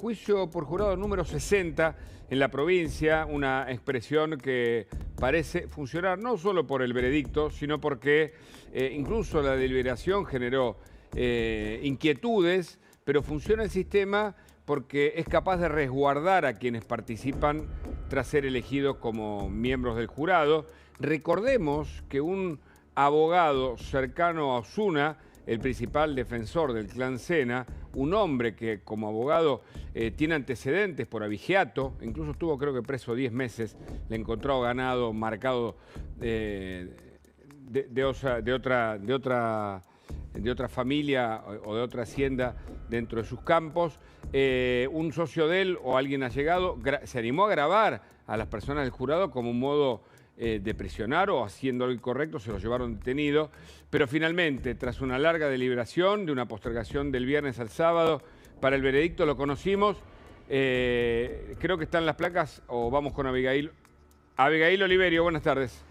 juicio por jurado número 60 en la provincia, una expresión que parece funcionar no solo por el veredicto, sino porque incluso la deliberación generó inquietudes, pero funciona el sistema porque es capaz de resguardar a quienes participan tras ser elegidos como miembros del jurado. Recordemos que un abogado cercano a Osuna, el principal defensor del clan Sena, un hombre que como abogado tiene antecedentes por abigeato, incluso estuvo creo que preso 10 meses, le encontró ganado marcado de otra familia o de otra hacienda dentro de sus campos. Un socio de él o alguien allegado se animó a grabar a las personas del jurado como un modo de presionar o haciendo lo incorrecto, se lo llevaron detenido. Pero finalmente, tras una larga deliberación de una postergación del viernes al sábado, para el veredicto lo conocimos. Creo que están las placas, o vamos con Abigail. Abigail Oliverio, buenas tardes.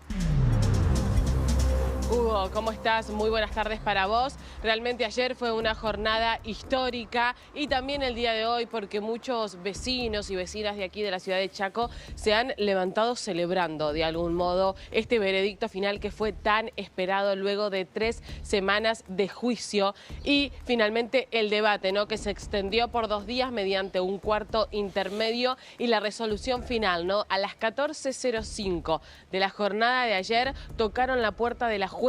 Hugo, ¿cómo estás? Muy buenas tardes para vos. Realmente ayer fue una jornada histórica y también el día de hoy porque muchos vecinos y vecinas de aquí de la ciudad de Chaco se han levantado celebrando de algún modo este veredicto final que fue tan esperado luego de 3 semanas de juicio y finalmente el debate, ¿no?, que se extendió por 2 días mediante un cuarto intermedio y la resolución final, ¿no? A las 14:05 de la jornada de ayer tocaron la puerta de la jueza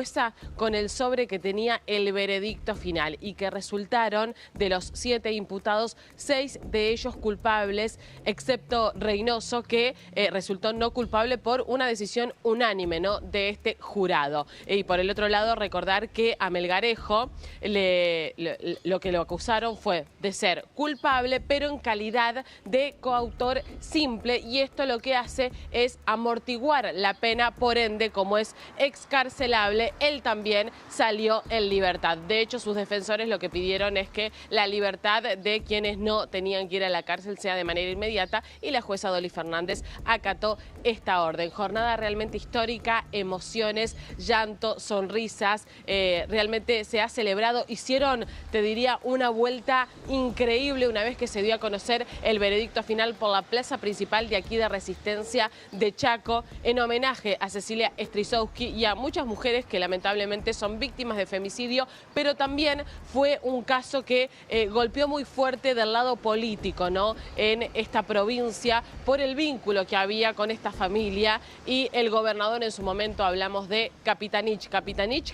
con el sobre que tenía el veredicto final y que resultaron de los 7 imputados, 6 de ellos culpables, excepto Reynoso, que resultó no culpable por una decisión unánime, ¿no?, de este jurado. Y por el otro lado, recordar que a Melgarejo lo que lo acusaron fue de ser culpable, pero en calidad de coautor simple, y esto lo que hace es amortiguar la pena, por ende, como es excarcelable, él también salió en libertad. De hecho, sus defensores lo que pidieron es que la libertad de quienes no tenían que ir a la cárcel sea de manera inmediata y la jueza Dolly Fernández acató esta orden. Jornada realmente histórica, emociones, llanto, sonrisas, realmente se ha celebrado. Hicieron, te diría, una vuelta increíble una vez que se dio a conocer el veredicto final por la plaza principal de aquí de Resistencia de Chaco, en homenaje a Cecilia Strisowski y a muchas mujeres que lamentablemente son víctimas de femicidio, pero también fue un caso que golpeó muy fuerte del lado político, ¿no?, en esta provincia por el vínculo que había con esta familia y el gobernador en su momento, hablamos de Capitanich,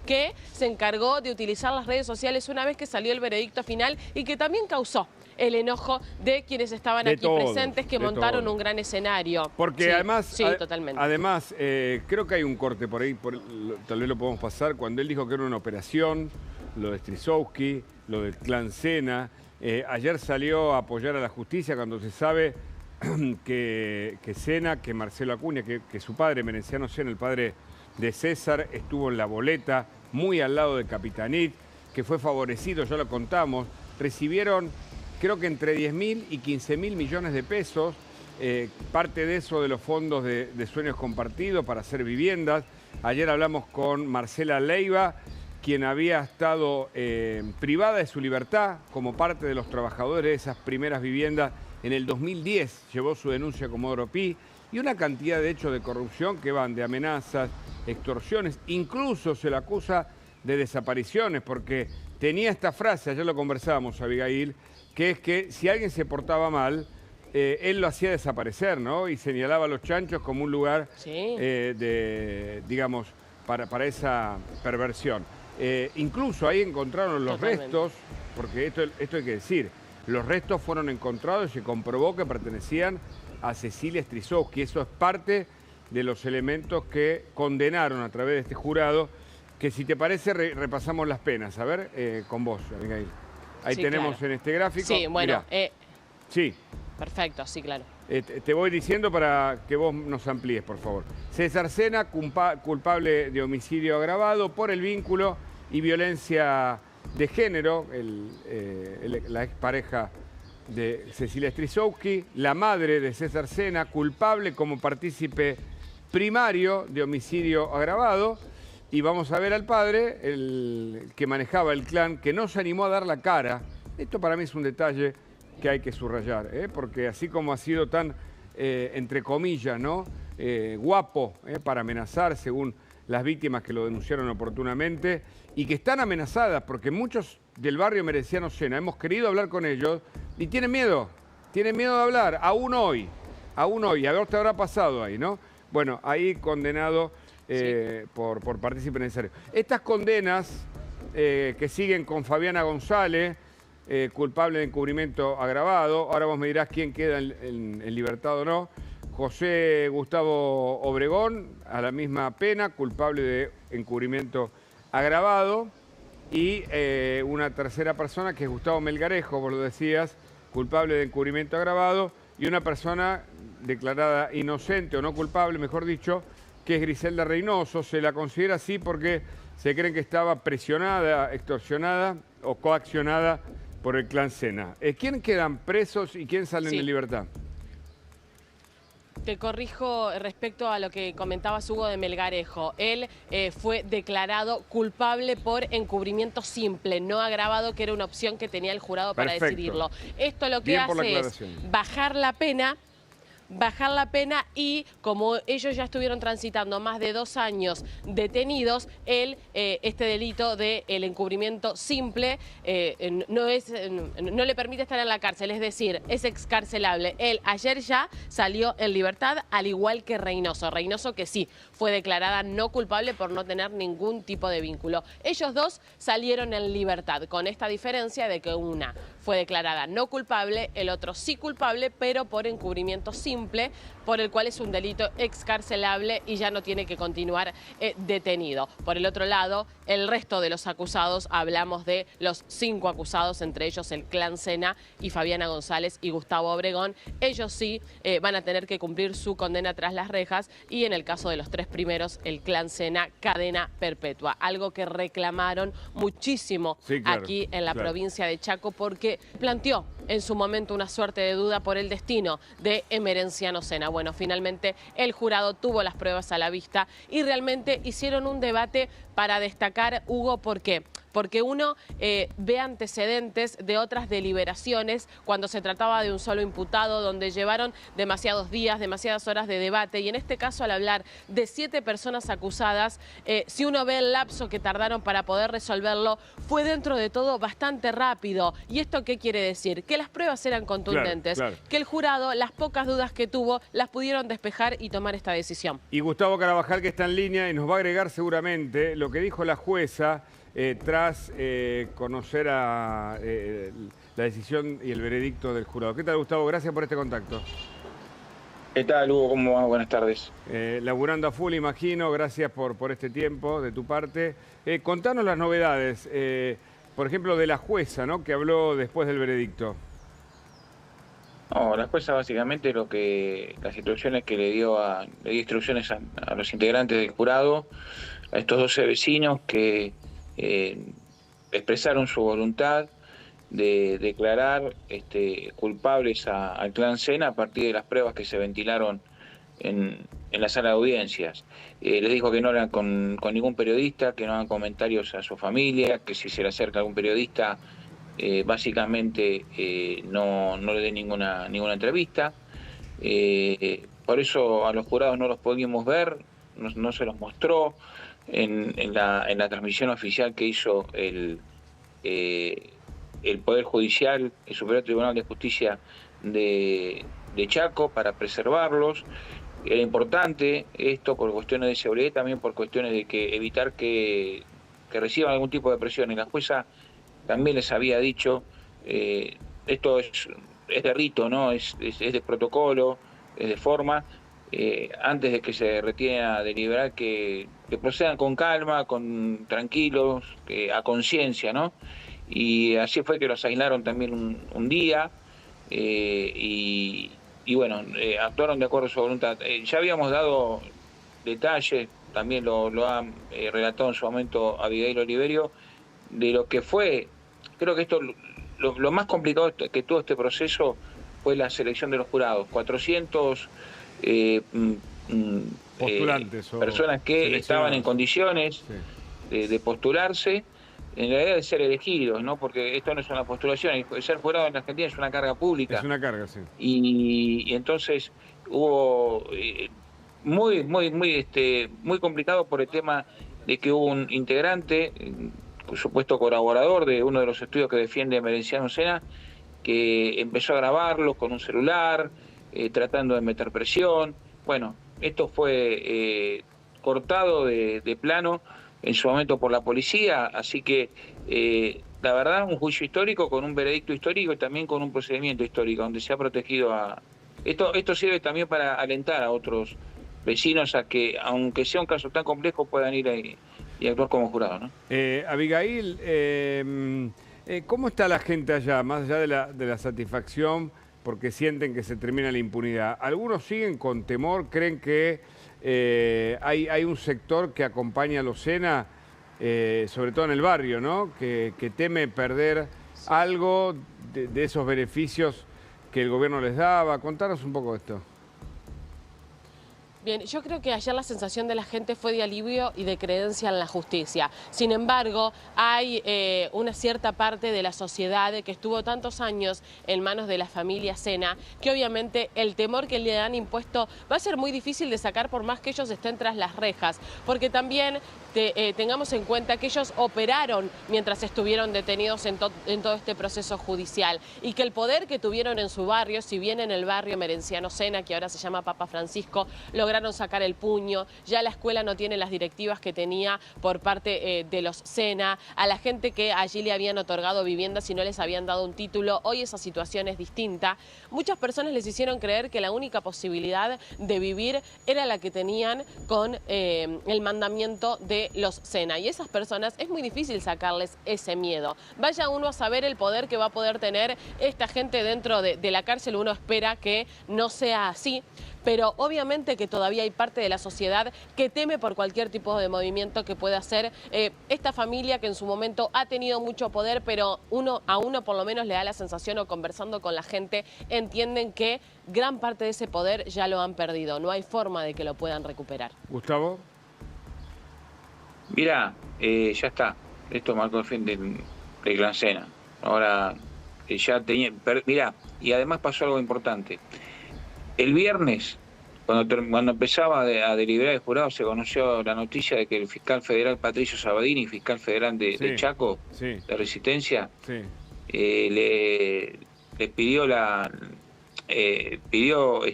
que se encargó de utilizar las redes sociales una vez que salió el veredicto final y que también causó el enojo de quienes estaban aquí presentes, que montaron un gran escenario. Porque sí, además, sí, totalmente. Además creo que hay un corte por ahí, tal vez lo podemos pasar, cuando él dijo que era una operación, lo de Strisowski, lo del clan Sena. Ayer salió a apoyar a la justicia cuando se sabe que Sena, que Marcelo Acuña, que su padre, Merenciano Sena, el padre de César, estuvo en la boleta, muy al lado de Capitanich, que fue favorecido, ya lo contamos. Recibieron, creo que entre 10.000 y 15.000 millones de pesos, parte de eso de los fondos de Sueños Compartidos para hacer viviendas. Ayer hablamos con Marcela Leiva, quien había estado privada de su libertad como parte de los trabajadores de esas primeras viviendas en el 2010. Llevó su denuncia como Oropi y una cantidad de hechos de corrupción que van de amenazas, extorsiones, incluso se le acusa de desapariciones porque tenía esta frase, ayer lo conversábamos, Abigail, que es que si alguien se portaba mal, él lo hacía desaparecer, ¿no? Y señalaba a los chanchos como un lugar, digamos, para esa perversión. Incluso ahí encontraron los restos, porque esto hay que decir, los restos fueron encontrados y se comprobó que pertenecían a Cecilia Strisowski. Eso es parte de los elementos que condenaron a través de este jurado, que si te parece repasamos las penas. A ver, con vos, Abigail. Ahí sí, tenemos claro. En este gráfico. Sí, bueno. Sí. Perfecto, sí, claro. Te voy diciendo para que vos nos amplíes, por favor. César Sena, culpable de homicidio agravado por el vínculo y violencia de género, la expareja de Cecilia Strisowski. La madre de César Sena, culpable como partícipe primario de homicidio agravado. Y vamos a ver al padre, el que manejaba el clan, que no se animó a dar la cara. Esto para mí es un detalle que hay que subrayar, porque así como ha sido tan, entre comillas, ¿no? Guapo para amenazar, según las víctimas que lo denunciaron oportunamente, y que están amenazadas, porque muchos del barrio Mereciano Sena hemos querido hablar con ellos y tienen miedo de hablar, aún hoy, a ver qué habrá pasado ahí, ¿no? Bueno, ahí condenado por partícipe necesario. Estas condenas que siguen con Fabiana González, culpable de encubrimiento agravado, ahora vos me dirás quién queda en libertad o no. José Gustavo Obregón, a la misma pena, culpable de encubrimiento agravado. Y una tercera persona, que es Gustavo Melgarejo, vos lo decías, culpable de encubrimiento agravado. Y una persona declarada inocente o no culpable, mejor dicho, que es Griselda Reynoso. Se la considera así porque se creen que estaba presionada, extorsionada o coaccionada por el clan Sena. ¿Quién quedan presos y quién salen en libertad? Te corrijo respecto a lo que comentabas, Hugo, de Melgarejo. Él fue declarado culpable por encubrimiento simple, no agravado, que era una opción que tenía el jurado para decidirlo. Esto lo que hace es bajar la pena y como ellos ya estuvieron transitando más de 2 años detenidos, este delito del encubrimiento simple no le permite estar en la cárcel, es decir, es excarcelable. Él ayer ya salió en libertad, al igual que Reynoso. Reynoso, que sí, fue declarada no culpable por no tener ningún tipo de vínculo. Ellos dos salieron en libertad, con esta diferencia de que una fue declarada no culpable, el otro sí culpable, pero por encubrimiento simple, por el cual es un delito excarcelable y ya no tiene que continuar detenido. Por el otro lado, el resto de los acusados, hablamos de los 5 acusados, entre ellos el clan Sena y Fabiana González y Gustavo Obregón. Ellos sí van a tener que cumplir su condena tras las rejas, y en el caso de los 3 primeros, el clan Sena, cadena perpetua. Algo que reclamaron muchísimo aquí en la provincia de Chaco, porque planteó en su momento una suerte de duda por el destino de Emerenciano Sena. Bueno, finalmente el jurado tuvo las pruebas a la vista y realmente hicieron un debate para destacar, Hugo, ¿por qué? Porque uno ve antecedentes de otras deliberaciones cuando se trataba de un solo imputado, donde llevaron demasiados días, demasiadas horas de debate, y en este caso, al hablar de 7 personas acusadas, si uno ve el lapso que tardaron para poder resolverlo, fue dentro de todo bastante rápido. ¿Y esto qué quiere decir? Que las pruebas eran contundentes, que el jurado, las pocas dudas que tuvo, las pudieron despejar y tomar esta decisión. Y Gustavo Carabajal, que está en línea y nos va a agregar seguramente lo que dijo la jueza tras conocer la decisión y el veredicto del jurado. ¿Qué tal, Gustavo? Gracias por este contacto. ¿Qué tal, Hugo? ¿Cómo va? Buenas tardes. Laburando a full, imagino. Gracias por este tiempo de tu parte. Contanos las novedades, por ejemplo, de la jueza, ¿no?, que habló después del veredicto. No, la jueza básicamente las instrucciones que le dio instrucciones a los integrantes del jurado, a estos 12 vecinos que expresaron su voluntad de declarar culpables al clan Sena a partir de las pruebas que se ventilaron en la sala de audiencias. Les dijo que no hablan con ningún periodista, que no hagan comentarios a su familia, que si se le acerca algún periodista, básicamente no le dé ninguna entrevista. Por eso a los jurados no los pudimos ver, no se los mostró en la transmisión oficial que hizo el Poder Judicial, el Superior Tribunal de Justicia de Chaco, para preservarlos. Era importante esto por cuestiones de seguridad y también por cuestiones de evitar que reciban algún tipo de presión. Y la jueza también les había dicho, esto es de rito, ¿no? Es de protocolo, es de forma, antes de que se retiren a deliberar, que procedan con calma, tranquilos, a conciencia, ¿no? Y así fue que los aislaron también un día, y bueno, actuaron de acuerdo a su voluntad. Ya habíamos dado detalles, también lo ha relatado en su momento Abigail Oliverio, de lo que fue. Creo que lo más complicado que tuvo este proceso fue la selección de los jurados. 400 postulantes, personas que estaban en condiciones de postularse, en realidad de ser elegidos, ¿no? Porque esto no es una postulación, ser jurado en la Argentina es una carga pública. Es una carga, sí. Y entonces hubo muy complicado por el tema de que hubo un integrante, por supuesto colaborador de uno de los estudios que defiende Merenciano Sena, que empezó a grabarlo con un celular, tratando de meter presión. Bueno, esto fue cortado de plano en su momento por la policía, así que la verdad un juicio histórico con un veredicto histórico y también con un procedimiento histórico donde se ha protegido a... Esto sirve también para alentar a otros vecinos a que, aunque sea un caso tan complejo, puedan ir y actuar como jurado, ¿no? Abigail, ¿cómo está la gente allá, más allá de la satisfacción porque sienten que se termina la impunidad? ¿Algunos siguen con temor? ¿Creen que hay un sector que acompaña a los Sena, sobre todo en el barrio, ¿no? Que teme perder algo de esos beneficios que el gobierno les daba? Contanos un poco de esto. Bien, yo creo que ayer la sensación de la gente fue de alivio y de creencia en la justicia. Sin embargo, hay una cierta parte de la sociedad que estuvo tantos años en manos de la familia Sena, que obviamente el temor que le han impuesto va a ser muy difícil de sacar por más que ellos estén tras las rejas, porque también tengamos en cuenta que ellos operaron mientras estuvieron detenidos en todo este proceso judicial y que el poder que tuvieron en su barrio, si bien en el barrio Merenciano Sena, que ahora se llama Papa Francisco, lograron sacar el puño, ya la escuela no tiene las directivas que tenía por parte de los Sena, a la gente que allí le habían otorgado viviendas y no les habían dado un título, hoy esa situación es distinta. Muchas personas les hicieron creer que la única posibilidad de vivir era la que tenían con el mandamiento de los Sena, y esas personas es muy difícil sacarles ese miedo. Vaya uno a saber el poder que va a poder tener esta gente dentro de la cárcel. Uno espera que no sea así, pero obviamente que todavía hay parte de la sociedad que teme por cualquier tipo de movimiento que pueda hacer esta familia que en su momento ha tenido mucho poder, pero a uno por lo menos le da la sensación, o conversando con la gente, entienden que gran parte de ese poder ya lo han perdido. No hay forma de que lo puedan recuperar. Gustavo. Mirá, ya está. Esto marcó el fin del Clan Sena. Ahora ya tenía... Mirá, y además pasó algo importante. El viernes, cuando empezaba a deliberar el jurado, se conoció la noticia de que el fiscal federal Patricio Sabadini, fiscal federal de Chaco, de Resistencia, le pidió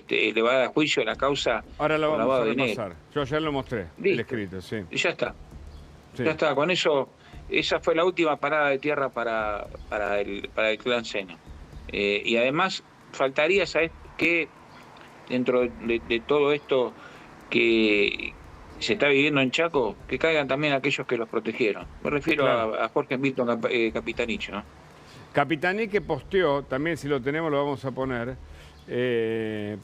elevar a juicio la causa. Ahora lo vamos a repasar. Yo ayer lo mostré, el escrito, sí. Y ya está. Ya está, con eso, esa fue la última parada de tierra para el Clan Sena. Y además, faltaría, ¿sabes qué? Dentro de todo esto que se está viviendo en Chaco, que caigan también aquellos que los protegieron. Me refiero a Jorge Milton Capitanich, ¿no? Capitanich, que posteó, también si lo tenemos lo vamos a poner,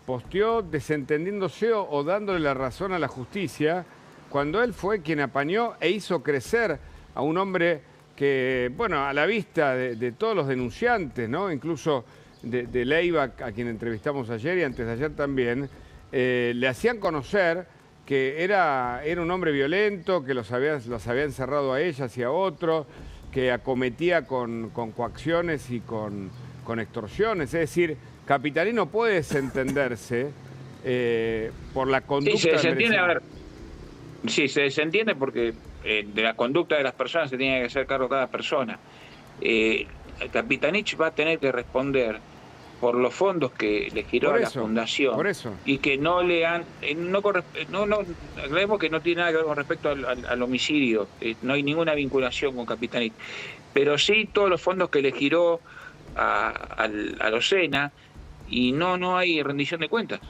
posteó desentendiéndose o dándole la razón a la justicia, cuando él fue quien apañó e hizo crecer a un hombre que, bueno, a la vista de todos los denunciantes, ¿no? Incluso de Leiva, a quien entrevistamos ayer y antes de ayer también, le hacían conocer que era un hombre violento, que los había encerrado a ellas y a otros, que acometía con coacciones y con extorsiones. Es decir, Capitanich no puede desentenderse por la conducta. Sí, se desentiende, a ver. Sí, se desentiende porque de la conducta de las personas se tiene que hacer cargo cada persona. Capitanich va a tener que responder por los fondos que le giró a la fundación, y que no le han, creemos que no tiene nada que ver con respecto al homicidio, no hay ninguna vinculación con Capitanich, pero sí todos los fondos que le giró a los Sena, y no hay rendición de cuentas.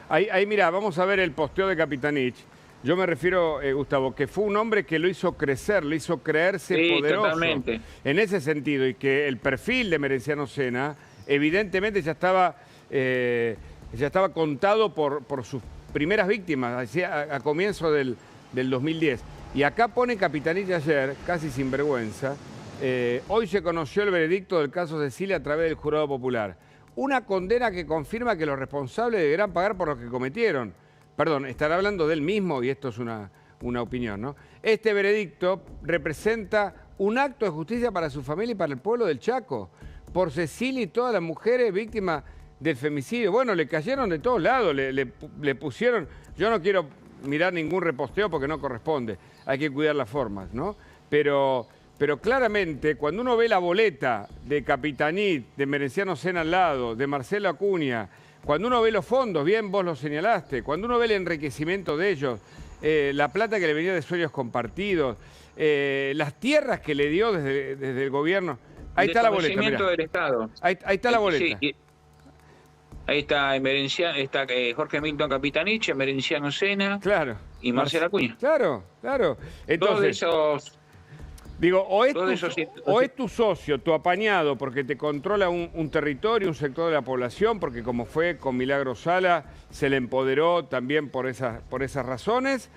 Ahí mira, vamos a ver el posteo de Capitanich. Yo me refiero, Gustavo, que fue un hombre que lo hizo crecer, lo hizo creerse poderoso. Totalmente. En ese sentido, y que el perfil de Merenciano Sena evidentemente ya estaba contado por sus primeras víctimas, a comienzo del 2010. Y acá pone Capitanich ayer, casi sin vergüenza, hoy se conoció el veredicto del caso Cecilia a través del Jurado Popular. Una condena que confirma que los responsables deberán pagar por lo que cometieron. Perdón, estará hablando de él mismo y esto es una opinión, ¿no? Este veredicto representa un acto de justicia para su familia y para el pueblo del Chaco, por Cecilia y todas las mujeres víctimas del femicidio. Bueno, le cayeron de todos lados, le pusieron... Yo no quiero mirar ningún reposteo porque no corresponde, hay que cuidar las formas, ¿no? Pero claramente, cuando uno ve la boleta de Capitanich, de Merenciano Sena al lado, de Marcelo Acuña, cuando uno ve los fondos, bien vos lo señalaste, cuando uno ve el enriquecimiento de ellos, la plata que le venía de Sueños Compartidos, las tierras que le dio desde el gobierno. Ahí está la boleta, mirá. Del Estado. Ahí está la boleta. Sí, ahí está, está Jorge Milton Capitanich, Merenciano Sena, claro, y Marcelo Acuña. Claro. Entonces, todos esos... Digo, o es tu socio, tu apañado, porque te controla un territorio, un sector de la población, porque como fue con Milagro Sala, se le empoderó también por esas razones,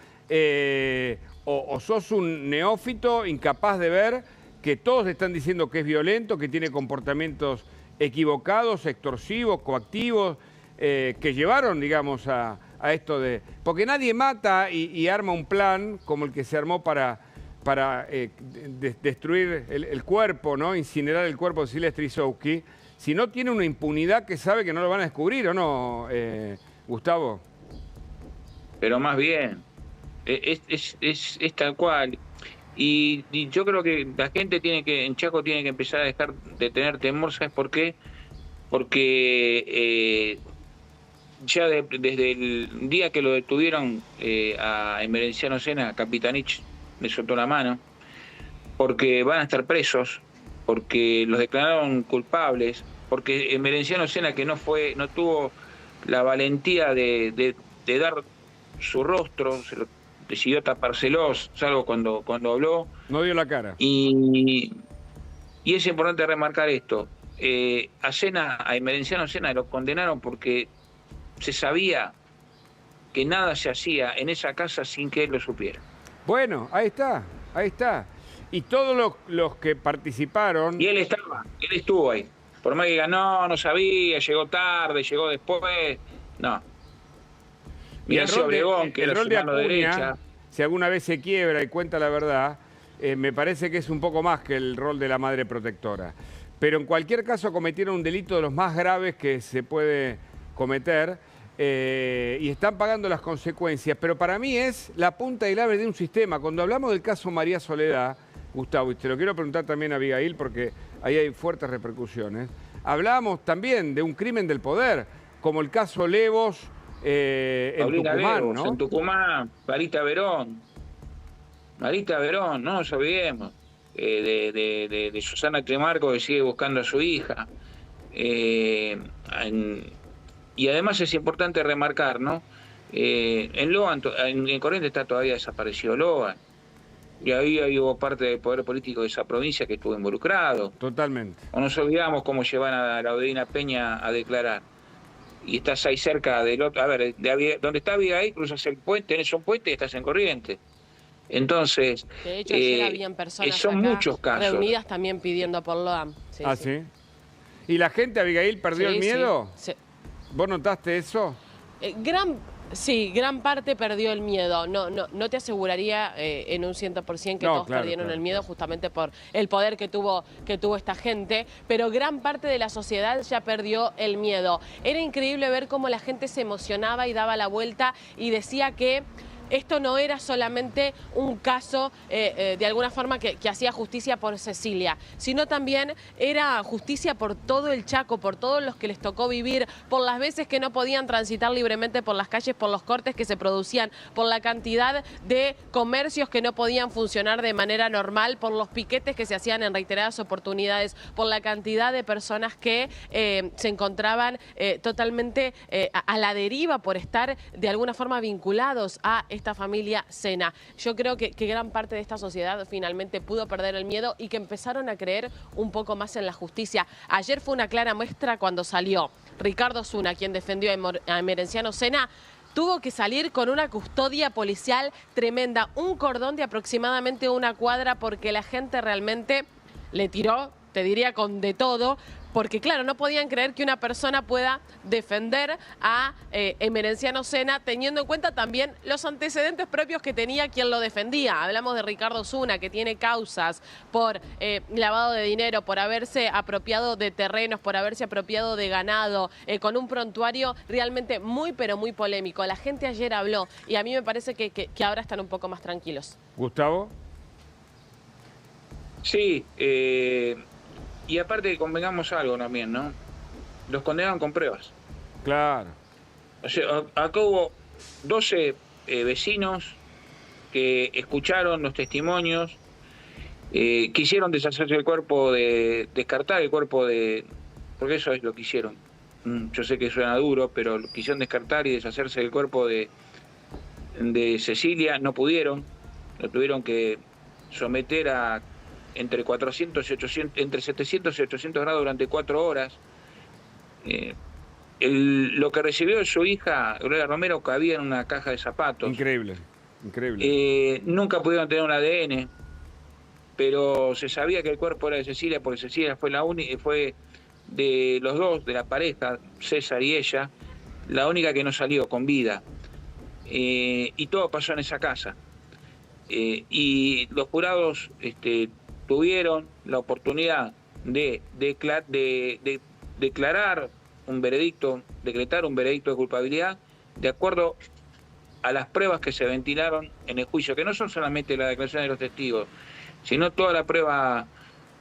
o sos un neófito incapaz de ver que todos están diciendo que es violento, que tiene comportamientos equivocados, extorsivos, coactivos, que llevaron, digamos, a esto de... Porque nadie mata y arma un plan como el que se armó para destruir el cuerpo, ¿no? Incinerar el cuerpo de Cecilia Strisowski, si no tiene una impunidad que sabe que no lo van a descubrir, ¿o no, Gustavo? Pero más bien, es tal cual. Y yo creo que la gente en Chaco tiene que empezar a dejar de tener temor, ¿sabes por qué? Porque ya desde el día que lo detuvieron a Emerenciano Sena, Capitanich le soltó la mano, porque van a estar presos, porque los declararon culpables, porque Emerenciano Sena, que no tuvo la valentía de dar su rostro, decidió tapárselo, salvo cuando habló. No dio la cara. Y es importante remarcar esto. A Emerenciano Sena lo condenaron porque se sabía que nada se hacía en esa casa sin que él lo supiera. Bueno, ahí está. Y todos los que participaron... Y él estuvo ahí. Por más que diga, no sabía, llegó tarde, llegó después, no. Mirá ese Obregón, que el rol de Acuña, derecha, si alguna vez se quiebra y cuenta la verdad, me parece que es un poco más que el rol de la madre protectora. Pero en cualquier caso cometieron un delito de los más graves que se puede cometer, y están pagando las consecuencias, pero para mí es la punta del ave de un sistema. Cuando hablamos del caso María Soledad, Gustavo, y te lo quiero preguntar también a Abigail porque ahí hay fuertes repercusiones, hablábamos también de un crimen del poder, como el caso Levos en Tucumán, Levos, ¿no? En Tucumán, Marita Verón, no nos olvidemos, de Susana Tremarco, que sigue buscando a su hija. Y además es importante remarcar, ¿no? En Logan, en Corrientes está todavía desaparecido Logan. Y ahí hubo parte del poder político de esa provincia que estuvo involucrado. Totalmente. O nos olvidamos cómo llevan a Laudelina Peña a declarar. Y estás ahí cerca del otro... A ver, donde está Abigail, cruzas el puente, tenés un puente y estás en Corrientes. Entonces... De hecho, ayer habían personas son acá muchos casos reunidas también pidiendo por Logan. Sí. ¿Y la gente, Abigail, perdió el miedo? Sí. ¿Vos notaste eso? Gran parte perdió el miedo. No te aseguraría en un 100% que todos perdieron el miedo, justamente por el poder que tuvo esta gente, pero gran parte de la sociedad ya perdió el miedo. Era increíble ver cómo la gente se emocionaba y daba la vuelta y decía que esto no era solamente un caso, de alguna forma, que hacía justicia por Cecilia, sino también era justicia por todo el Chaco, por todos los que les tocó vivir, por las veces que no podían transitar libremente por las calles, por los cortes que se producían, por la cantidad de comercios que no podían funcionar de manera normal, por los piquetes que se hacían en reiteradas oportunidades, por la cantidad de personas que se encontraban totalmente a la deriva por estar de alguna forma vinculados a esta familia Sena. Yo creo que gran parte de esta sociedad finalmente pudo perder el miedo y que empezaron a creer un poco más en la justicia. Ayer fue una clara muestra cuando salió Ricardo Zuna, quien defendió a Emerenciano Sena. Tuvo que salir con una custodia policial tremenda, un cordón de aproximadamente 1 cuadra, porque la gente realmente le tiró, te diría, con de todo, porque claro, no podían creer que una persona pueda defender a Emerenciano Sena, teniendo en cuenta también los antecedentes propios que tenía quien lo defendía. Hablamos de Ricardo Zuna, que tiene causas por lavado de dinero, por haberse apropiado de terrenos, por haberse apropiado de ganado, con un prontuario realmente muy, pero muy polémico. La gente ayer habló y a mí me parece que ahora están un poco más tranquilos. Gustavo. Sí, y aparte convengamos algo también, ¿no? Los condenaron con pruebas. Claro. O sea, acá hubo 12 vecinos que escucharon los testimonios, quisieron deshacerse del cuerpo, descartar el cuerpo de... Porque eso es lo que hicieron. Yo sé que suena duro, pero quisieron descartar y deshacerse del cuerpo de Cecilia, no pudieron, lo tuvieron que someter a entre 400 y 800, entre 700 y 800 grados durante 4 horas. Lo que recibió de su hija, Gloria Romero, cabía en una caja de zapatos. Increíble, increíble. Nunca pudieron tener un ADN, pero se sabía que el cuerpo era de Cecilia, porque Cecilia fue fue de los dos, de la pareja, César y ella, la única que no salió con vida. Y todo pasó en esa casa. Y los jurados tuvieron la oportunidad de declarar un veredicto, decretar un veredicto de culpabilidad de acuerdo a las pruebas que se ventilaron en el juicio, que no son solamente la declaración de los testigos, sino toda la prueba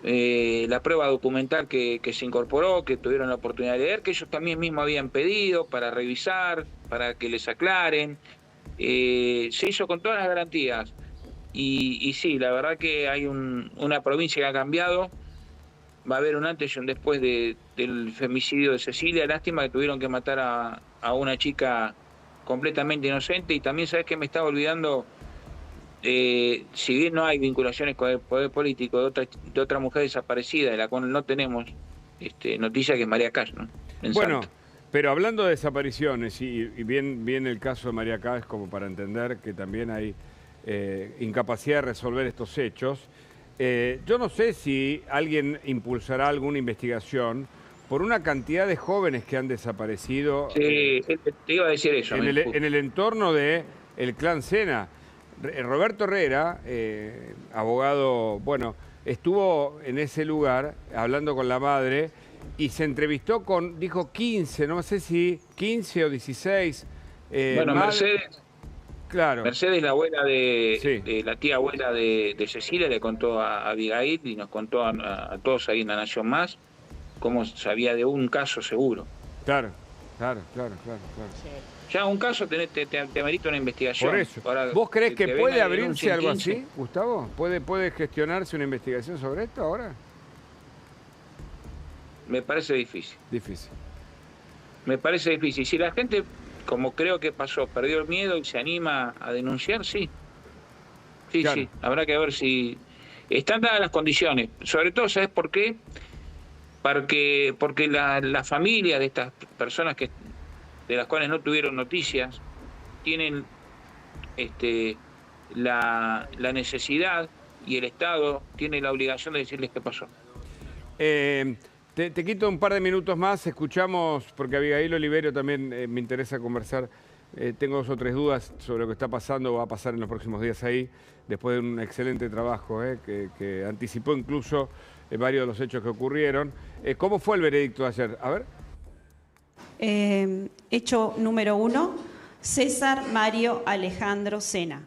documental que se incorporó, que tuvieron la oportunidad de leer, que ellos también mismos habían pedido para revisar, para que les aclaren. Se hizo con todas las garantías. Y sí, la verdad que hay una provincia que ha cambiado. Va a haber un antes y un después del femicidio de Cecilia. Lástima que tuvieron que matar a una chica completamente inocente. Y también, ¿sabes qué? Me estaba olvidando, si bien no hay vinculaciones con el poder político de otra mujer desaparecida, de la cual no tenemos noticia, que es María Cash, ¿no? Bueno, pero hablando de desapariciones, y bien el caso de María Cash, como para entender que también hay incapacidad de resolver estos hechos. Yo no sé si alguien impulsará alguna investigación por una cantidad de jóvenes que han desaparecido. Sí, te iba a decir eso. En el entorno del clan Sena. Roberto Herrera, abogado, bueno, estuvo en ese lugar hablando con la madre y se entrevistó con, dijo 15, no sé si 15 o 16. Bueno, Mercedes. Claro. Mercedes, la abuela de la tía abuela de Cecilia, le contó a Abigail y nos contó a todos ahí en La Nación Más cómo sabía de un caso seguro. Claro. Sí. Ya un caso te amerita una investigación. Por eso. Ahora, ¿Vos crees que puede abrirse algo así, Gustavo? ¿Puede gestionarse una investigación sobre esto ahora? Me parece difícil. Difícil. Me parece difícil. Si la gente, como creo que pasó, perdió el miedo y se anima a denunciar, sí. Sí, claro. Sí. Habrá que ver si están dadas las condiciones. Sobre todo, ¿sabes por qué? Porque la familia de estas personas de las cuales no tuvieron noticias tienen la necesidad, y el Estado tiene la obligación de decirles qué pasó. Te quito un par de minutos más, escuchamos, porque Abigail Oliverio también me interesa conversar. Tengo 2 o 3 dudas sobre lo que está pasando o va a pasar en los próximos días ahí, después de un excelente trabajo que anticipó incluso varios de los hechos que ocurrieron. ¿Cómo fue el veredicto de ayer? A ver. Hecho número 1, César Mario Alejandro Sena.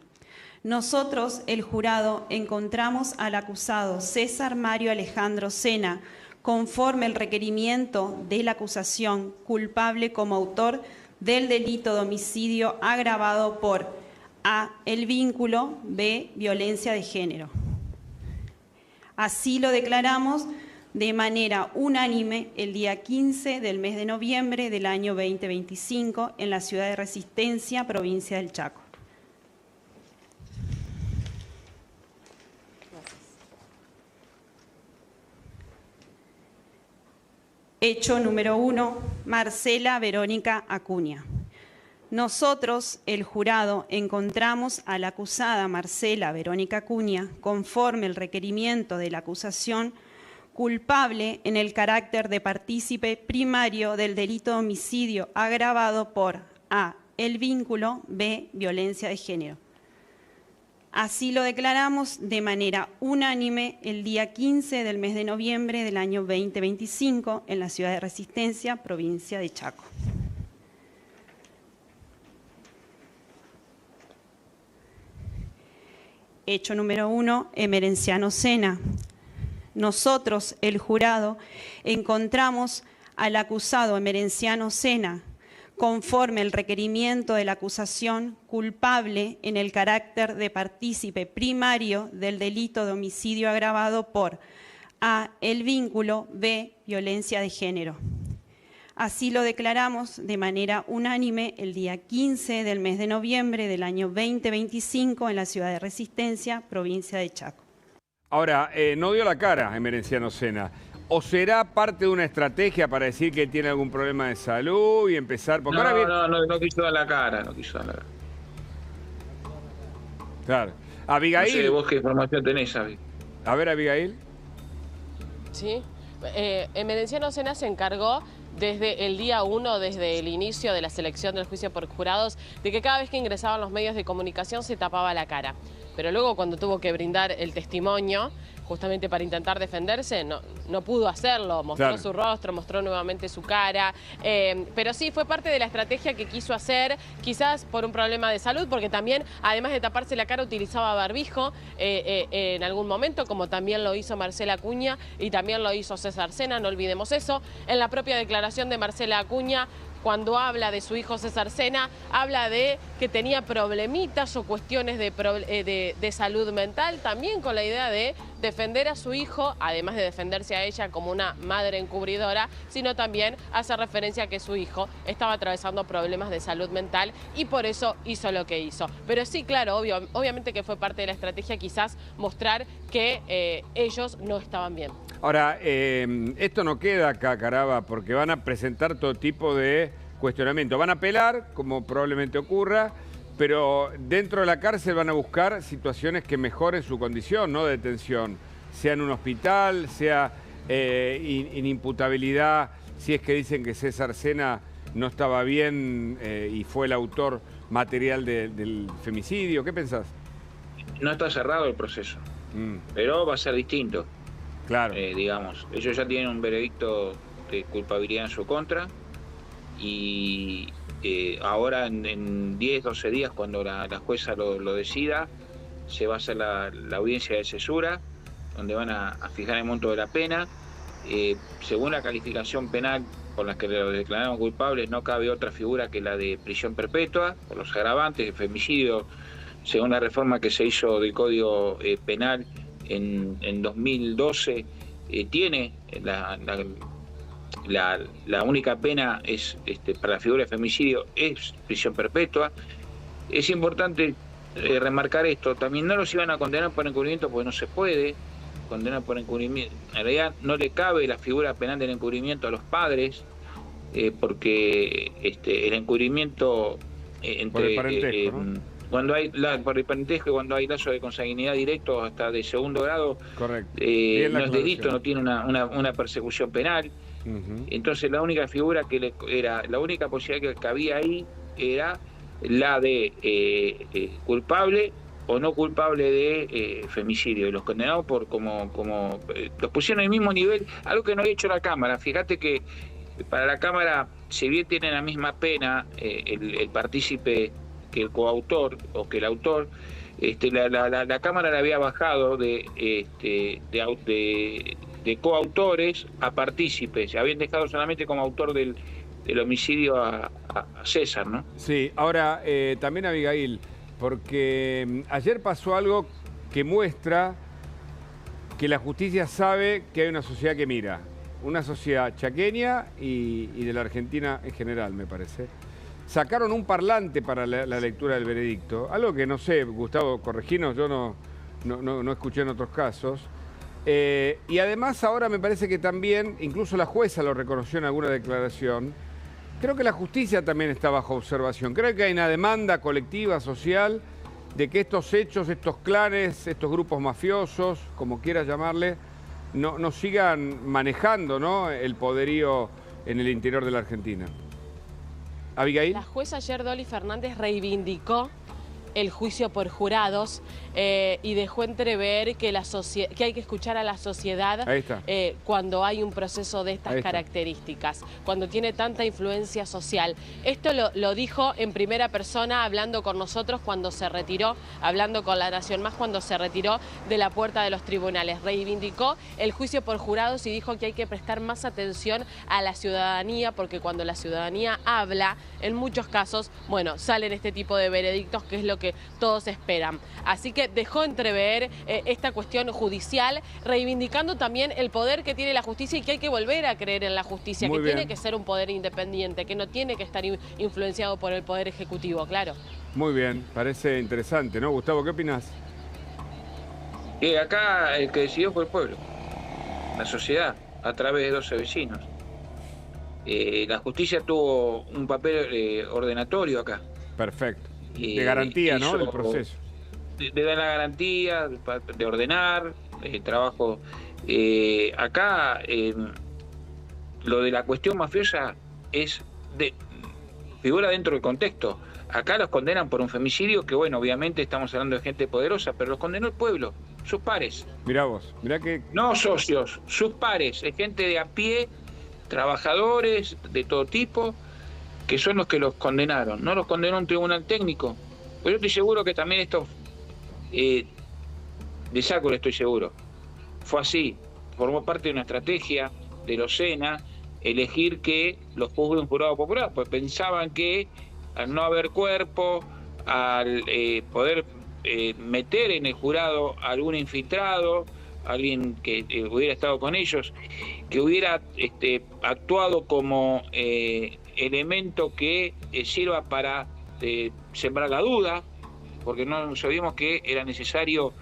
Nosotros, el jurado, encontramos al acusado César Mario Alejandro Sena, conforme el requerimiento de la acusación, culpable como autor del delito de homicidio agravado por A, el vínculo, B, violencia de género. Así lo declaramos de manera unánime el día 15 del mes de noviembre del año 2025 en la ciudad de Resistencia, provincia del Chaco. Hecho número 1, Marcela Verónica Acuña. Nosotros, el jurado, encontramos a la acusada Marcela Verónica Acuña, conforme el requerimiento de la acusación, culpable en el carácter de partícipe primario del delito de homicidio agravado por A, el vínculo, B, violencia de género. Así lo declaramos de manera unánime el día 15 del mes de noviembre del año 2025 en la ciudad de Resistencia, provincia de Chaco. Hecho número 1, Emerenciano Sena. Nosotros, el jurado, encontramos al acusado Emerenciano Sena, conforme el requerimiento de la acusación, culpable en el carácter de partícipe primario del delito de homicidio agravado por A, el vínculo, B, violencia de género. Así lo declaramos de manera unánime el día 15 del mes de noviembre del año 2025 en la ciudad de Resistencia, provincia de Chaco. Ahora, no dio la cara Emerenciano Sena. ¿O será parte de una estrategia para decir que tiene algún problema de salud y empezar? Porque no quiso dar la cara, no quiso dar la cara. Claro. Abigail. No sé, vos qué información tenés, Abby. A ver, Abigail. Sí. Emerenciano Sena se encargó desde el día 1, desde el inicio de la selección del juicio por jurados, de que cada vez que ingresaban los medios de comunicación se tapaba la cara. Pero luego cuando tuvo que brindar el testimonio, justamente para intentar defenderse, no pudo hacerlo. Mostró su rostro, mostró nuevamente su cara. Pero sí, fue parte de la estrategia que quiso hacer, quizás por un problema de salud, porque también, además de taparse la cara, utilizaba barbijo en algún momento, como también lo hizo Marcela Acuña y también lo hizo César Sena, no olvidemos eso. En la propia declaración de Marcela Acuña, cuando habla de su hijo César Sena, habla de que tenía problemitas o cuestiones de salud mental, también con la idea de defender a su hijo, además de defenderse a ella como una madre encubridora, sino también hace referencia a que su hijo estaba atravesando problemas de salud mental y por eso hizo lo que hizo. Pero sí, claro, obviamente que fue parte de la estrategia quizás mostrar que ellos no estaban bien. Ahora, esto no queda acá, Caraba, porque van a presentar todo tipo de cuestionamiento. Van a apelar, como probablemente ocurra, pero dentro de la cárcel van a buscar situaciones que mejoren su condición, no de detención, sea en un hospital, sea inimputabilidad, si es que dicen que César Sena no estaba bien y fue el autor material del femicidio. ¿Qué pensás? No está cerrado el proceso, pero va a ser distinto. Claro. Digamos, ellos ya tienen un veredicto de culpabilidad en su contra y ahora en 10, 12 días, cuando la jueza lo decida, se va a hacer la audiencia de cesura, donde van a fijar el monto de la pena. Según la calificación penal por la que lo declararon culpables, no cabe otra figura que la de prisión perpetua, por los agravantes, el femicidio, según la reforma que se hizo del Código Penal en 2012, tiene la única pena es para la figura de femicidio es prisión perpetua. Es importante remarcar esto. También no los iban a condenar por encubrimiento porque no se puede condenar por encubrimiento. En realidad no le cabe la figura penal del encubrimiento a los padres porque el encubrimiento entre por el parentesco, ¿no? Cuando hay por el parentesco, cuando hay lazo de consanguinidad directo hasta de segundo grado, correcto. No es delito, no tiene una persecución penal. Entonces la única figura la única posibilidad que había ahí era la de culpable o no culpable de femicidio. Y los condenados los pusieron al mismo nivel, algo que no había hecho la Cámara. Fíjate que para la Cámara, si bien tienen la misma pena el partícipe que el coautor o que el autor, la Cámara le había bajado de coautores a partícipes, habían dejado solamente como autor del homicidio a César, ¿no? Sí, ahora también Abigail, porque ayer pasó algo que muestra que la justicia sabe que hay una sociedad que mira, una sociedad chaqueña y de la Argentina en general, me parece. Sacaron un parlante para la lectura del veredicto, algo que no sé, Gustavo, correginos, yo no escuché en otros casos. Y además ahora me parece que también, incluso la jueza lo reconoció en alguna declaración, creo que la justicia también está bajo observación. Creo que hay una demanda colectiva, social, de que estos hechos, estos clanes, estos grupos mafiosos, como quieras llamarle, no sigan manejando, ¿no?, el poderío en el interior de la Argentina. Abigail. La jueza ayer, Dolly Fernández, reivindicó el juicio por jurados y dejó entrever que hay que escuchar a la sociedad cuando hay un proceso de estas características, cuando tiene tanta influencia social. Esto lo dijo en primera persona, hablando con nosotros cuando se retiró, hablando con La Nación Más cuando se retiró de la puerta de los tribunales. Reivindicó el juicio por jurados y dijo que hay que prestar más atención a la ciudadanía, porque cuando la ciudadanía habla, en muchos casos, bueno, salen este tipo de veredictos, que es lo que todos esperan. Así que dejó entrever esta cuestión judicial, reivindicando también el poder que tiene la justicia y que hay que volver a creer en la justicia, que tiene que ser un poder independiente, que no tiene que estar influenciado por el poder ejecutivo, claro. Muy bien, parece interesante, ¿no? Gustavo, ¿qué opinás? Acá el que decidió fue el pueblo, la sociedad, a través de 12 vecinos. La justicia tuvo un papel ordenatorio acá. Perfecto. De garantía, ¿no?, del proceso. De dar la garantía, de ordenar, trabajo. Acá lo de la cuestión mafiosa figura dentro del contexto. Acá los condenan por un femicidio que, bueno, obviamente estamos hablando de gente poderosa, pero los condenó el pueblo, sus pares. Mirá vos, mirá que... No socios, sus pares, es gente de a pie, trabajadores de todo tipo, que son los que los condenaron. No los condenó un tribunal técnico. Pero yo estoy seguro que también esto, de Sácora estoy seguro, fue así. Formó parte de una estrategia de los SENA elegir que los juzgue un jurado popular, pues pensaban que al no haber cuerpo, al poder meter en el jurado a algún infiltrado, alguien que hubiera estado con ellos, que hubiera actuado como elemento que sirva para sembrar la duda, porque no sabíamos que era necesario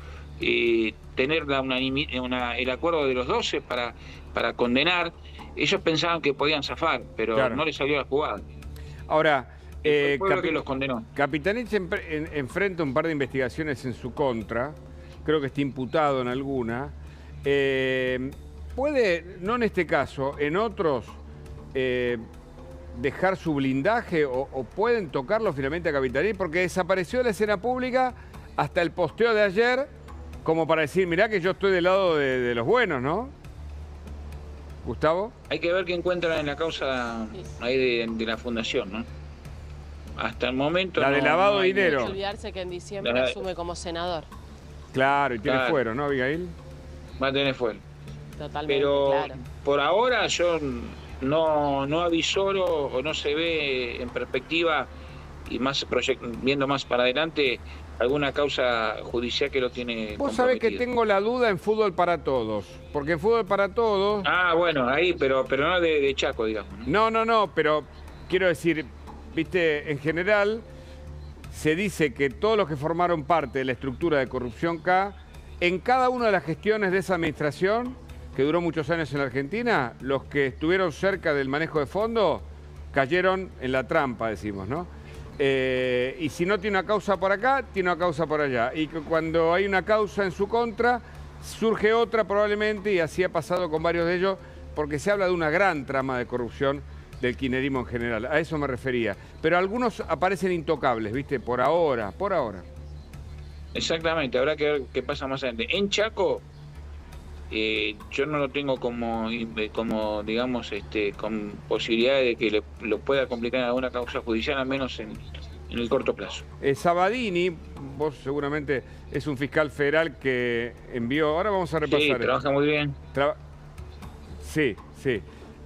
tener el acuerdo de los 12 para condenar. Ellos pensaban que podían zafar, pero no les salió la jugada. Ahora, fue el pueblo que los condenó. Capitanich enfrenta un par de investigaciones en su contra, creo que está imputado en alguna. ¿Puede, no en este caso, en otros, dejar su blindaje o pueden tocarlo finalmente a Capitanich? Porque desapareció de la escena pública hasta el posteo de ayer, como para decir, mirá que yo estoy del lado de los buenos, ¿no? Gustavo. Hay que ver qué encuentran en la causa ahí de la fundación, ¿no? Hasta el momento... La de lavado de dinero. No hay que olvidarse que en diciembre asume como senador. Claro, y tiene fuero, ¿no, Abigail? Va a tener fuero. Totalmente, pero claro. Por ahora yo no avisoro o no se ve en perspectiva y más viendo más para adelante alguna causa judicial que lo tiene. Vos sabés que tengo la duda en Fútbol para Todos, porque en Fútbol para Todos... Ah, bueno, ahí, pero no de Chaco, digamos. No, pero quiero decir, viste, en general se dice que todos los que formaron parte de la estructura de Corrupción K, en cada una de las gestiones de esa administración, que duró muchos años en la Argentina, los que estuvieron cerca del manejo de fondos cayeron en la trampa, decimos, ¿no? Y si no tiene una causa por acá, tiene una causa por allá. Y que cuando hay una causa en su contra, surge otra probablemente, y así ha pasado con varios de ellos, porque se habla de una gran trama de corrupción del kirchnerismo en general. A eso me refería. Pero algunos aparecen intocables, ¿viste? Por ahora. Exactamente, habrá que ver qué pasa más adelante. En Chaco, yo no lo tengo como digamos, con posibilidades de que lo pueda complicar en alguna causa judicial, al menos en el corto plazo. Sabadini, vos seguramente es un fiscal federal que envió, ahora vamos a repasar. Sí, trabaja muy bien. Sí,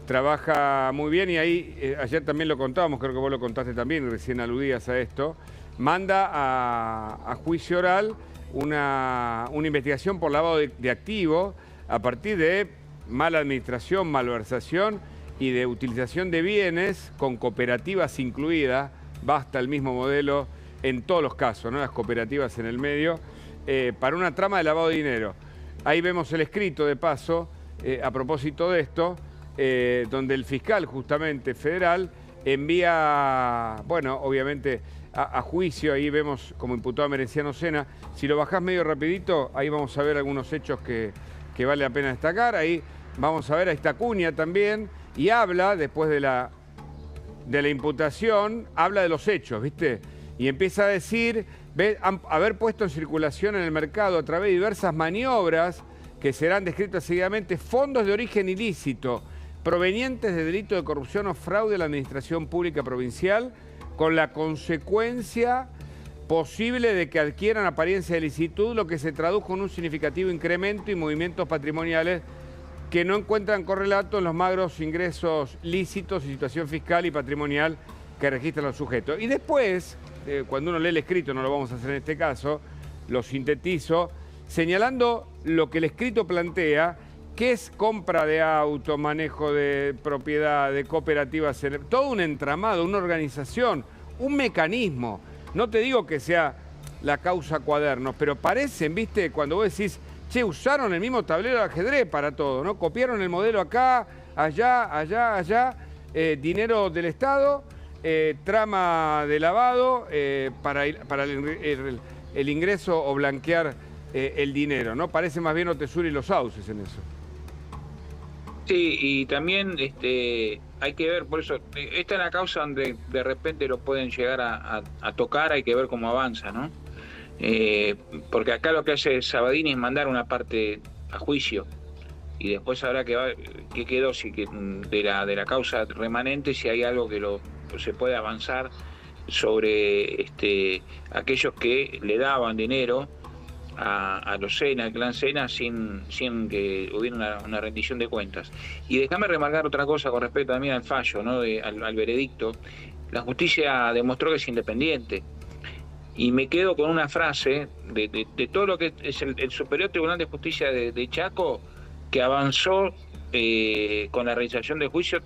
trabaja muy bien y ahí, ayer también lo contábamos, creo que vos lo contaste también, recién aludías a esto, manda a juicio oral una investigación por lavado de activos a partir de mala administración, malversación y de utilización de bienes con cooperativas incluidas. Basta el mismo modelo en todos los casos, ¿no? Las cooperativas en el medio, para una trama de lavado de dinero. Ahí vemos el escrito de paso, a propósito de esto, donde el fiscal justamente federal envía, bueno, obviamente a juicio, ahí vemos como imputado a Merenciano Sena. Si lo bajás medio rapidito, ahí vamos a ver algunos hechos que que vale la pena destacar. Ahí vamos a ver, ahí está Acuña también, y habla, después de la imputación, habla de los hechos, ¿viste? Y empieza a decir, haber puesto en circulación en el mercado a través de diversas maniobras que serán descritas seguidamente, fondos de origen ilícito provenientes de delito de corrupción o fraude a la administración pública provincial, con la consecuencia posible de que adquieran apariencia de licitud, lo que se tradujo en un significativo incremento y movimientos patrimoniales que no encuentran correlato en los magros ingresos lícitos y situación fiscal y patrimonial que registran los sujetos. Y después, cuando uno lee el escrito, no lo vamos a hacer en este caso, lo sintetizo, señalando lo que el escrito plantea, que es compra de auto, manejo de propiedad, de cooperativas, todo un entramado, una organización, un mecanismo. No te digo que sea la causa Cuadernos, pero parecen, ¿viste? Cuando vos decís, che, usaron el mismo tablero de ajedrez para todo, ¿no? Copiaron el modelo acá, allá, dinero del Estado, trama de lavado para el ingreso o blanquear el dinero, ¿no? Parece más bien Otesur y los Sauces en eso. Sí, y también hay que ver, por eso, esta es la causa donde de repente lo pueden llegar a tocar, hay que ver cómo avanza, ¿no? Porque acá lo que hace Sabadini es mandar una parte a juicio y después habrá que ver qué quedó de la causa remanente, si hay algo que se puede avanzar sobre aquellos que le daban dinero a los Sena, al clan Sena, sin que hubiera una rendición de cuentas. Y déjame remarcar otra cosa con respecto también al fallo, ¿no? al veredicto. La justicia demostró que es independiente. Y me quedo con una frase de todo lo que es el Superior Tribunal de Justicia de Chaco, que avanzó con la realización del juicio.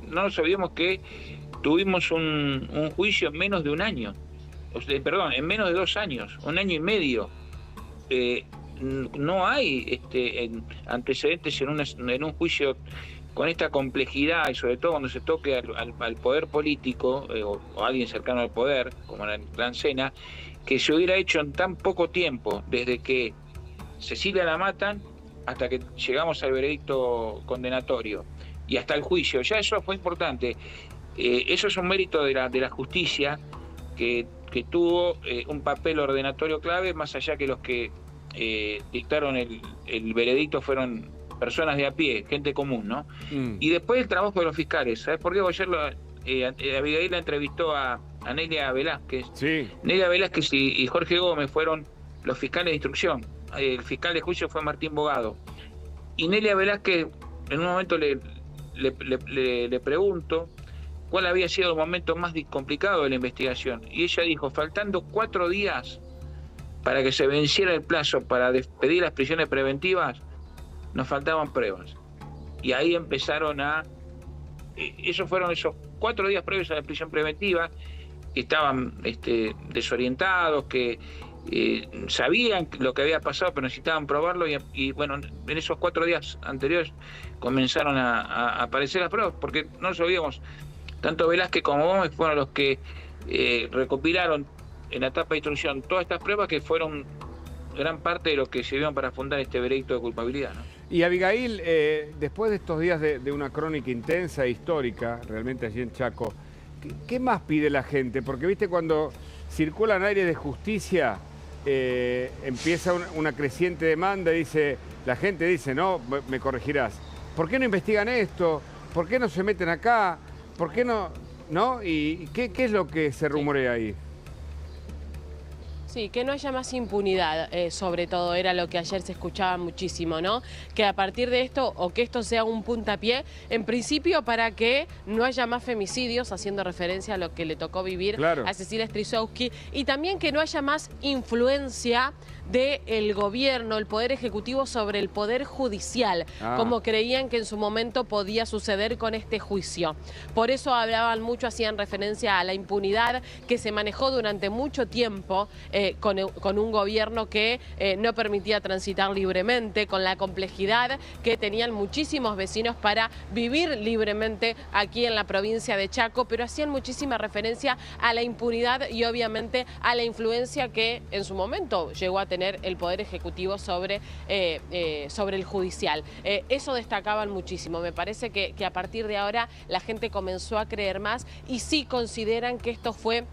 No nos olvidemos que tuvimos un juicio en menos de un año, en menos de 2 años, 1 año y medio. No hay antecedentes en un juicio con esta complejidad, y sobre todo cuando se toque al poder político o alguien cercano al poder, como el clan Sena, que se hubiera hecho en tan poco tiempo, desde que Cecilia la matan hasta que llegamos al veredicto condenatorio y hasta el juicio. Ya eso fue importante. Eso es un mérito de la justicia que tuvo un papel ordenatorio clave, más allá que los que dictaron el veredicto fueron personas de a pie, gente común, ¿no? Y después el trabajo de los fiscales. ¿Sabes por qué? Ayer Abigail la entrevistó a Nelia Velázquez. Sí. Nelia Velázquez y Jorge Gómez fueron los fiscales de instrucción. El fiscal de juicio fue Martín Bogado. Y Nelia Velázquez, en un momento le pregunto cuál había sido el momento más complicado de la investigación. Y ella dijo, faltando 4 días para que se venciera el plazo para pedir las prisiones preventivas, nos faltaban pruebas. Y ahí empezaron fueron esos 4 días previos a la prisión preventiva, que estaban desorientados, que sabían lo que había pasado, pero necesitaban probarlo, y bueno, en esos 4 días anteriores comenzaron a aparecer las pruebas, porque no nos olvidemos, tanto Velázquez como Gómez fueron los que recopilaron en la etapa de instrucción todas estas pruebas, que fueron gran parte de lo que sirvieron para fundar este veredicto de culpabilidad, ¿no? Y Abigail, después de estos días de una crónica intensa e histórica, realmente allí en Chaco, ¿qué más pide la gente? Porque, viste, cuando circulan aires de justicia, empieza una creciente demanda, la gente dice, no, me corregirás, ¿por qué no investigan esto? ¿Por qué no se meten acá? ¿Por qué no? ¿No? ¿Y qué es lo que se rumorea ahí? Sí, que no haya más impunidad, sobre todo, era lo que ayer se escuchaba muchísimo, ¿no? Que a partir de esto, o que esto sea un puntapié, en principio para que no haya más femicidios, haciendo referencia a lo que le tocó vivir a Cecilia Strisowski, y también que no haya más influencia del gobierno, el Poder Ejecutivo sobre el Poder Judicial, como creían que en su momento podía suceder con este juicio. Por eso hablaban mucho, hacían referencia a la impunidad que se manejó durante mucho tiempo con un gobierno que no permitía transitar libremente, con la complejidad que tenían muchísimos vecinos para vivir libremente aquí en la provincia de Chaco, pero hacían muchísima referencia a la impunidad y obviamente a la influencia que en su momento llegó a tener el Poder Ejecutivo sobre el judicial. Eso destacaban muchísimo. Me parece que a partir de ahora la gente comenzó a creer más y sí consideran que esto fue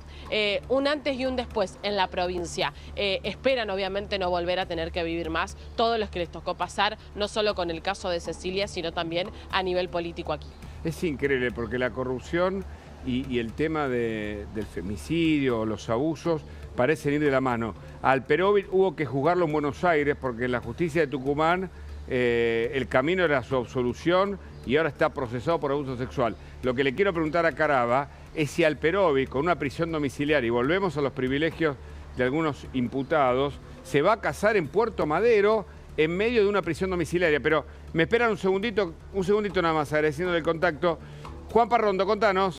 un antes y un después en la provincia. Esperan obviamente no volver a tener que vivir más todos los que les tocó pasar, no solo con el caso de Cecilia, sino también a nivel político aquí. Es increíble porque la corrupción y el tema del femicidio, los abusos, parecen ir de la mano. Al Perovi hubo que juzgarlo en Buenos Aires porque en la justicia de Tucumán el camino era su absolución y ahora está procesado por abuso sexual. Lo que le quiero preguntar a Caraba es si al Perovi, con una prisión domiciliaria, y volvemos a los privilegios de algunos imputados, se va a casar en Puerto Madero en medio de una prisión domiciliaria. Pero me esperan un segundito nada más, agradeciendo el contacto. Juan Parrondo, contanos.